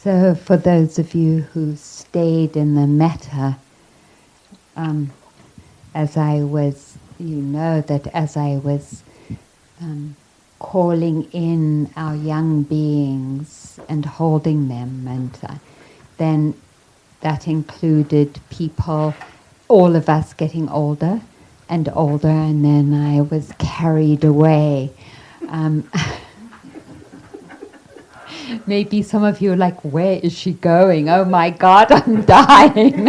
So for those of you who stayed in the metta, as I was, as I was calling in our young beings and holding them, and then that included people, all of us getting older and older, and then I was carried away. Maybe some of you are like, where is she going? Oh my God, I'm dying.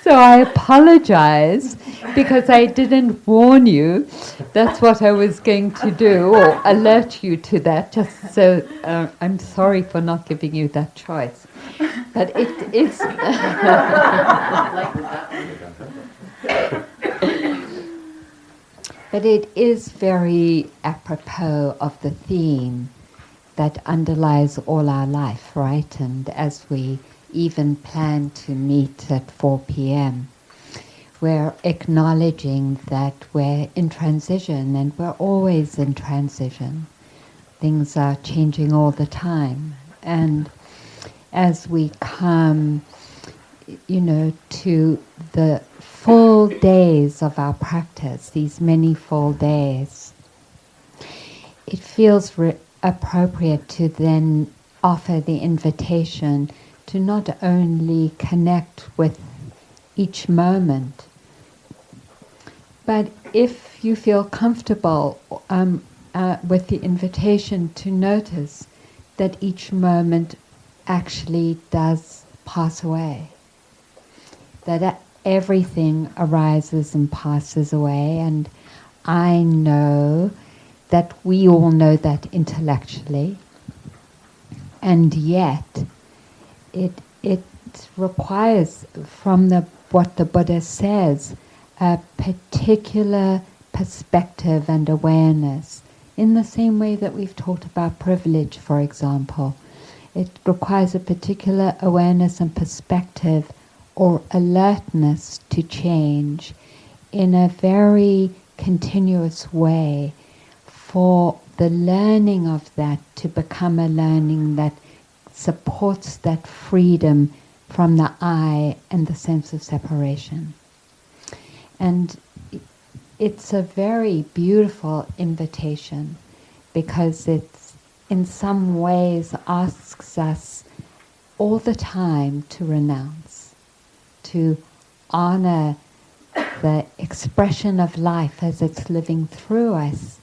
So I apologize because I didn't warn you. That's what I was going to do, or alert you to that. Just so I'm sorry for not giving you that choice, but it is. But it is very apropos of the theme that underlies all our life, right? And as we even plan to meet at 4 p.m., we're acknowledging that we're in transition, and we're always in transition. Things are changing all the time. And as we come, to the full days of our practice, these many full days, it feels appropriate to then offer the invitation to not only connect with each moment, but if you feel comfortable with the invitation to notice that each moment actually does pass away, that everything arises and passes away. And I know that we all know that intellectually, and yet it requires from what the Buddha says a particular perspective and awareness, in the same way that we've talked about privilege, for example. It requires a particular awareness and perspective or alertness to change in a very continuous way, for the learning of that to become a learning that supports that freedom from the I and the sense of separation. And it's a very beautiful invitation, because it's in some ways asks us all the time to renounce, to honor the expression of life as it's living through us,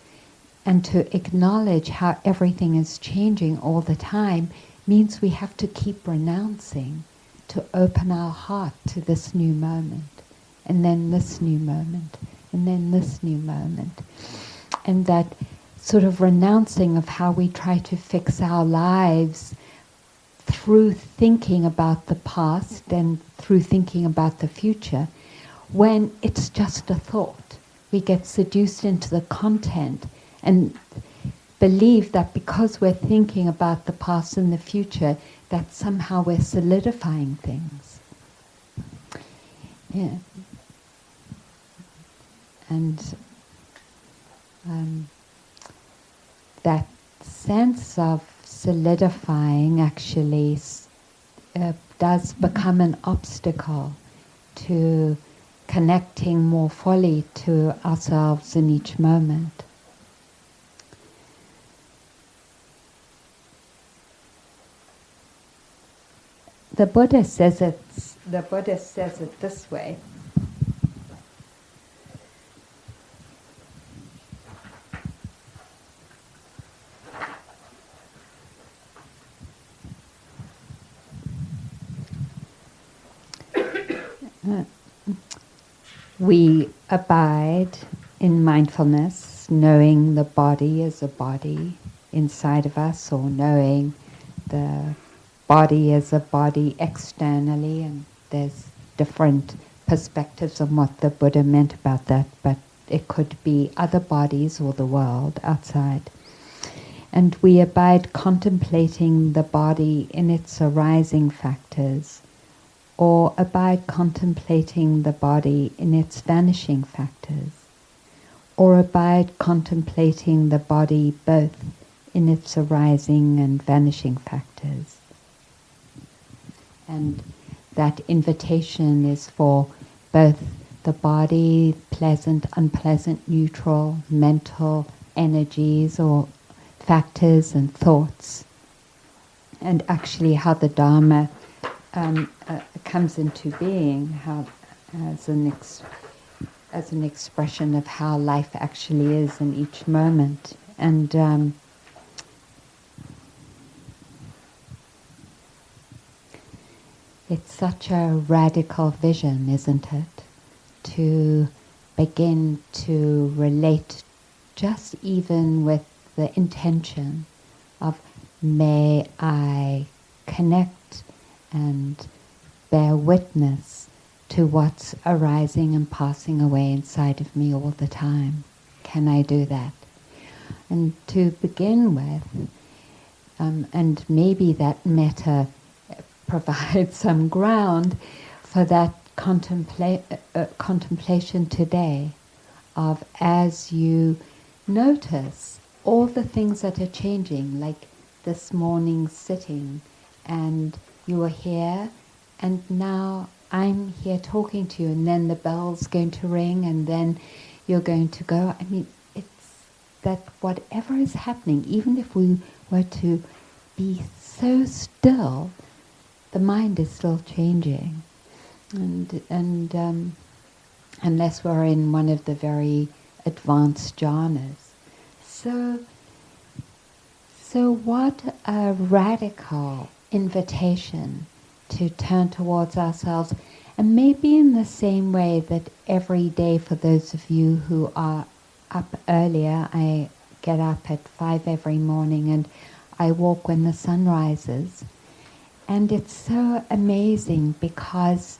and to acknowledge how everything is changing all the time means we have to keep renouncing, to open our heart to this new moment, and then this new moment, and then this new moment. And that sort of renouncing of how we try to fix our lives through thinking about the past and through thinking about the future, when it's just a thought. We get seduced into the content and believe that because we're thinking about the past and the future, that somehow we're solidifying things. Yeah. And that sense of solidifying actually does become an obstacle to connecting more fully to ourselves in each moment. The Buddha says it this way. We abide in mindfulness, knowing the body as a body inside of us, or knowing the body as a body externally, and there's different perspectives on what the Buddha meant about that, but it could be other bodies or the world outside. And we abide contemplating the body in its arising factors, or abide contemplating the body in its vanishing factors, or abide contemplating the body both in its arising and vanishing factors. And that invitation is for both the body, pleasant, unpleasant, neutral, mental energies or factors and thoughts, and actually how the Dhamma comes into being, how as an expression of how life actually is in each moment. And it's such a radical vision, isn't it? To begin to relate just even with the intention of, may I connect and bear witness to what's arising and passing away inside of me all the time. Can I do that? And to begin with, and maybe that metta provides some ground for that contemplation today, of as you notice all the things that are changing, like this morning's sitting, and you were here, and now I'm here talking to you, and then the bell's going to ring, and then you're going to go. I mean, it's that whatever is happening, even if we were to be so still, the mind is still changing. And unless we're in one of the very advanced jhanas. So what a radical invitation to turn towards ourselves, and maybe in the same way that every day, for those of you who are up earlier, I get up at 5 every morning and I walk when the sun rises. And it's so amazing because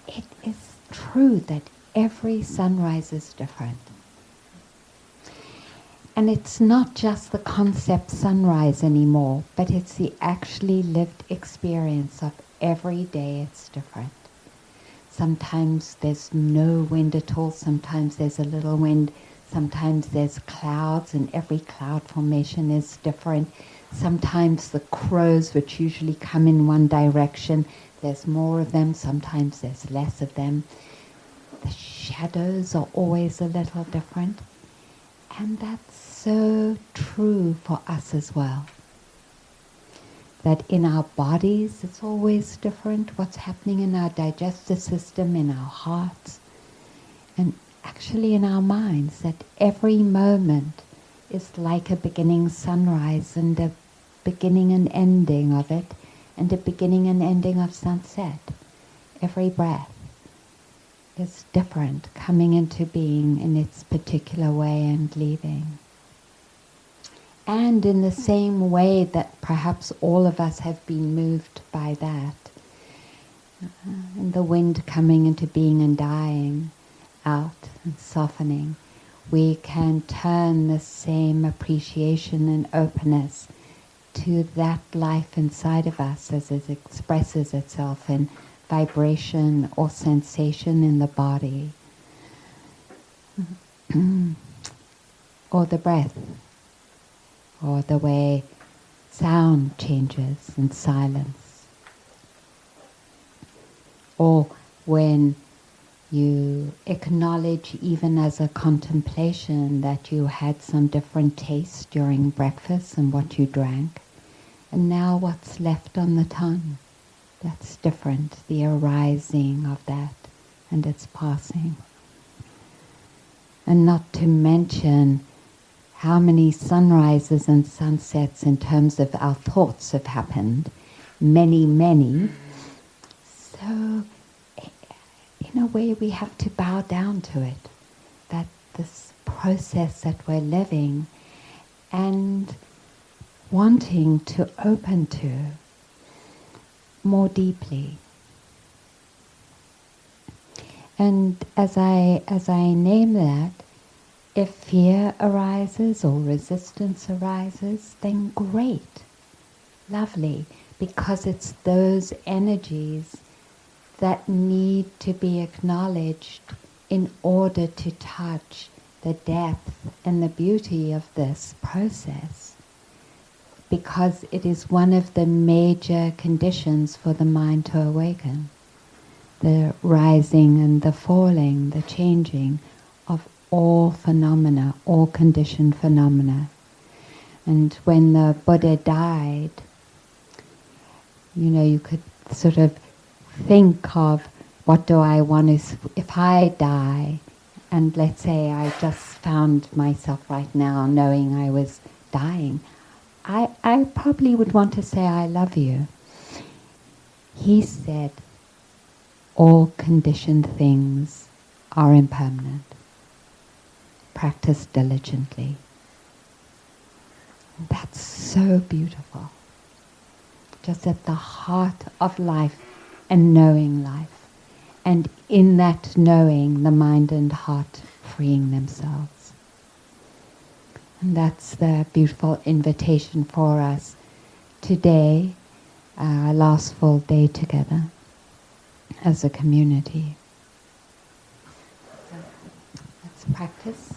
it is true that every sunrise is different. And it's not just the concept sunrise anymore, but it's the actually lived experience of every day it's different. Sometimes there's no wind at all, sometimes there's a little wind, sometimes there's clouds, and every cloud formation is different. Sometimes the crows, which usually come in one direction, there's more of them, sometimes there's less of them. The shadows are always a little different. And that's so true for us as well. That in our bodies it's always different, what's happening in our digestive system, in our hearts, and actually in our minds, that every moment is like a beginning sunrise and a beginning and ending of it, and a beginning and ending of sunset. Every breath is different, coming into being in its particular way and leaving. And in the same way that perhaps all of us have been moved by that, and the wind coming into being and dying out and softening, we can turn the same appreciation and openness to that life inside of us as it expresses itself in vibration or sensation in the body, or the breath, or the way sound changes in silence, or when you acknowledge, even as a contemplation, that you had some different taste during breakfast and what you drank, and now what's left on the tongue. That's different, the arising of that and its passing. And not to mention how many sunrises and sunsets in terms of our thoughts have happened. Many, many. So in a way we have to bow down to it. That this process that we're living and wanting to open to more deeply. And as I name that, if fear arises or resistance arises, then great, lovely, because it's those energies that need to be acknowledged in order to touch the depth and the beauty of this process, because it is one of the major conditions for the mind to awaken. The rising and the falling, the changing of all phenomena, all conditioned phenomena. And when the Buddha died, you could sort of think of, what do I want to, if I die, and let's say I just found myself right now knowing I was dying, I probably would want to say, I love you. He said, all conditioned things are impermanent. Practice diligently. That's so beautiful. Just at the heart of life and knowing life. And in that knowing, the mind and heart freeing themselves. And that's the beautiful invitation for us today, our last full day together as a community. So let's practice.